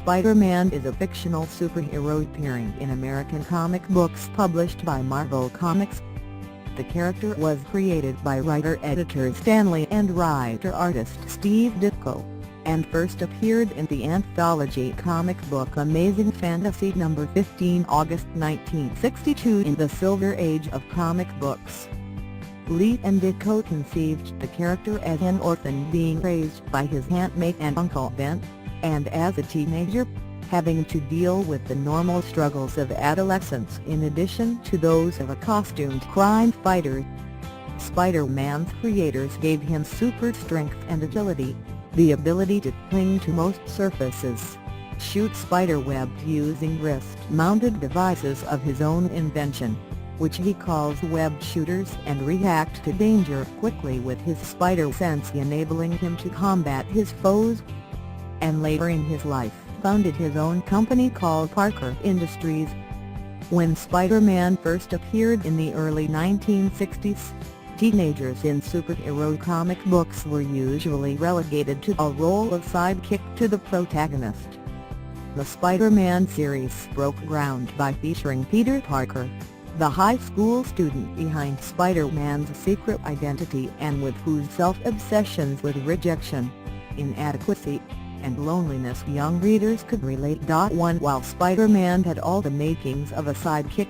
Spider-Man is a fictional superhero appearing in American comic books published by Marvel Comics. The character was created by writer-editor Stan Lee and writer-artist Steve Ditko, and first appeared in the anthology comic book Amazing Fantasy No. 15 August 1962 in the Silver Age of comic books. Lee and Ditko conceived the character as an orphan being raised by his Aunt May and Uncle Ben, and as a teenager, having to deal with the normal struggles of adolescence in addition to those of a costumed crime fighter. Spider-Man's creators gave him super strength and agility, the ability to cling to most surfaces, shoot spiderweb using wrist-mounted devices of his own invention, which he calls web shooters, and react to danger quickly with his spider sense, enabling him to combat his foes. And later in his life founded his own company called Parker Industries. When Spider-Man first appeared in the early 1960s, teenagers in superhero comic books were usually relegated to a role of sidekick to the protagonist. The Spider-Man series broke ground by featuring Peter Parker, the high school student behind Spider-Man's secret identity and with whose self-obsessions with rejection, inadequacy, and loneliness young readers could relate. While Spider-Man had all the makings of a sidekick,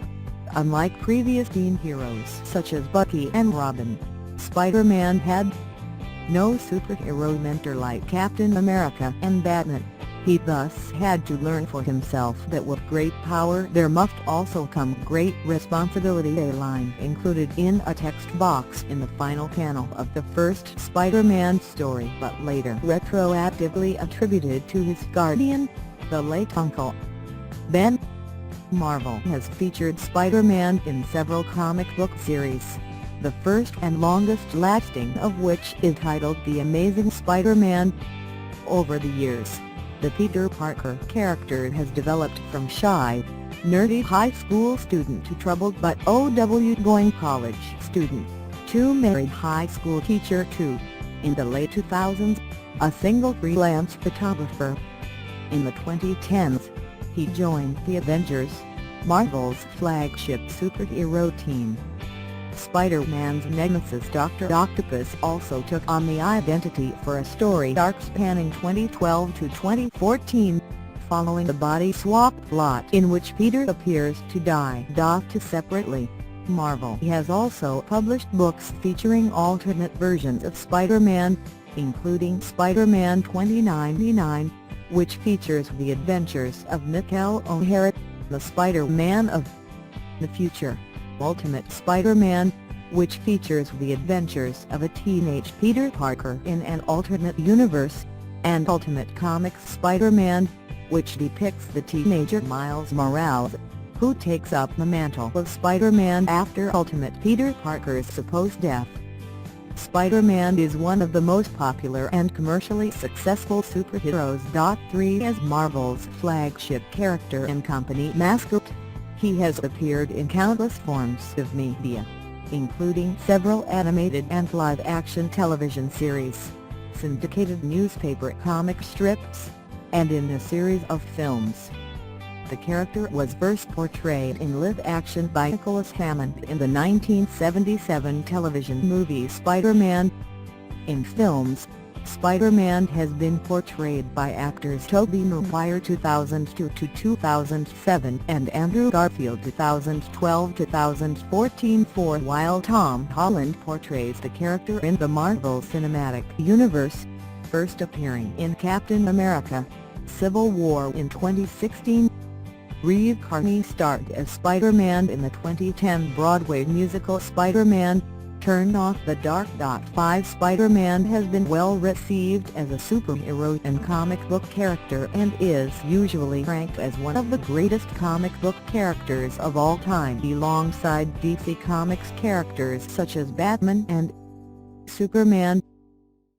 unlike previous teen heroes such as Bucky and Robin, Spider-Man had no superhero mentor like Captain America and Batman. He thus had to learn for himself that with great power there must also come great responsibility, a line included in a text box in the final panel of the first Spider-Man story, but later retroactively attributed to his guardian, the late Uncle Ben. Marvel has featured Spider-Man in several comic book series, the first and longest-lasting of which is titled The Amazing Spider-Man. Over the years, the Peter Parker character has developed from shy, nerdy high school student to troubled but going college student, to married high school teacher to, in the late 2000s, a single freelance photographer. In the 2010s, he joined the Avengers, Marvel's flagship superhero team. Spider-Man's nemesis Dr. Octopus also took on the identity for a story arc spanning 2012 to 2014, following the body swap plot in which Peter appears to die. Separately, Marvel has also published books featuring alternate versions of Spider-Man, including Spider-Man 2099, which features the adventures of Mikael O'Hara, the Spider-Man of the future, Ultimate Spider-Man, which features the adventures of a teenage Peter Parker in an alternate universe, and Ultimate Comics Spider-Man, which depicts the teenager Miles Morales, who takes up the mantle of Spider-Man after Ultimate Peter Parker's supposed death. Spider-Man is one of the most popular and commercially successful superheroes. 3 As Marvel's flagship character and company mascot, he has appeared in countless forms of media, including several animated and live-action television series, syndicated newspaper comic strips, and in a series of films. The character was first portrayed in live-action by Nicholas Hammond in the 1977 television movie Spider-Man. In films, Spider-Man has been portrayed by actors Tobey Maguire 2002-2007 and Andrew Garfield 2012-2014, while Tom Holland portrays the character in the Marvel Cinematic Universe, first appearing in Captain America: Civil War in 2016. Reeve Carney starred as Spider-Man in the 2010 Broadway musical Spider-Man: Turn Off the Dark. 5 Spider-Man has been well received as a superhero and comic book character and is usually ranked as one of the greatest comic book characters of all time, alongside DC Comics characters such as Batman and Superman.